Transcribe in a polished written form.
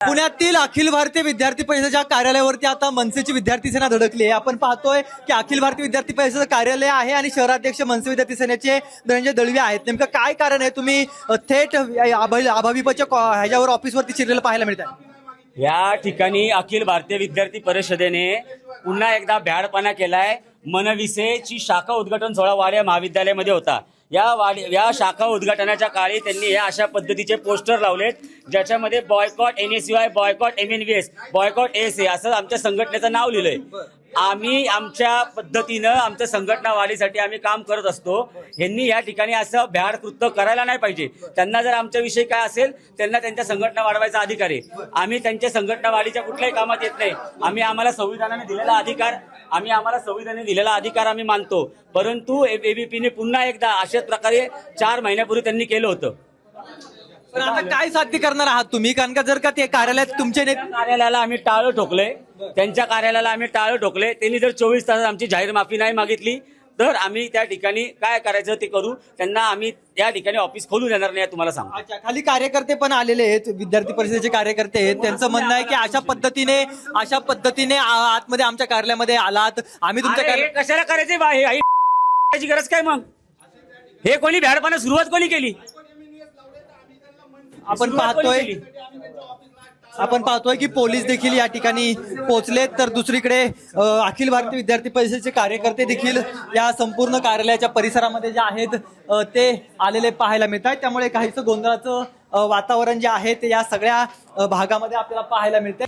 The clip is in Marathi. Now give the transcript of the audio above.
पुण्यातील अखिल भारतीय विद्यार्थी परिषदेच्या कार्यालयावरती आता मनसेची विद्यार्थी सेना धडकली आहे। आपण पाहतोय की अखिल भारतीय विद्यार्थी परिषदेचं कार्यालय आहे आणि शहराध्यक्ष मनसे विद्यार्थी सेनेचे धनंजय दळवी आहेत। नेमकं काय कारण आहे? तुम्ही थेट अभाविपच्या ह्याच्यावर ऑफिसवरती शिरलेलं पाहायला मिळत आहे। या ठिकाणी अखिल भारतीय विद्यार्थी परिषदेने पुन्हा एकदा भ्याडपणा केलाय। मनविसेची शाखा उद्घाटन सोहळा वाडिया महाविद्यालयामध्ये होता। या शाखा उद्घाटनाच्या काळी त्यांनी या अशा पद्धतीचे पोस्टर लावलेत, ज्याच्यामध्ये boycott NSUI, boycott MNVS, boycott ASA असं आमच्या संघटनेचं नाव लिहिलंय। आम्ही आमच्या पद्धतीनं आमच्या संघटना वाढीसाठी आम्ही काम करत असतो। यांनी या ठिकाणी असं भ्याड कृत्य करायला नाही पाहिजे। त्यांना जर आमच्याविषयी काय असेल, त्यांना त्यांच्या संघटना वाढवायचा अधिकार आहे। आम्ही त्यांच्या संघटना वाढीच्या कुठल्याही कामात येत नाही। आम्हाला संविधानाने दिलेला अधिकार आम्ही मानतो। परंतु ABVPने पुन्हा एकदा अशाच प्रकारे 4 महिन्यापूर्वी त्यांनी केलं होतं। पण आता काय साध्य करणार आहात तुम्ही? कारण का जर का ते कार्यालयात तुमचे कार्यालयाला आम्ही टाळं ठोकलंय, त्यांच्या कार्यालयाला आम्ही टाळं ठोकले। त्यांनी जर 24 तासात आमची जाहीर माफी नाही मागितली तर आम्ही त्या ठिकाणी काय करायचं ते करू। त्यांना आम्ही या ठिकाणी ऑफिस खोलू देणार नाही तुम्हाला सांगतो। अच्छा, खाली कार्यकर्ते पण आलेले आहेत, विद्यार्थी परिषदेचे कार्यकर्ते आहेत। त्यांचं म्हणणं आहे की अशा पद्धतीने आतमध्ये आमच्या कार्यालयामध्ये आलात, आम्ही तुमच्या कशाला करायचे याची गरज काय? मग हे कोणी भ्याडपणा सुरुवात कोणी केली? आपण पाहतोय की पोलीस देखील या ठिकाणी पोहोचलेत, तर दुसरीकडे अखिल भारतीय विद्यार्थी परिषदेचे कार्यकर्ते देखील या संपूर्ण कार्यालयाच्या परिसरामध्ये जे आहेत ते आलेले पाहायला मिळत आहेत। त्यामुळे काहीसं गोंधळाचं वातावरण जे आहे ते या सगळ्या भागामध्ये आपल्याला पाहायला मिळते।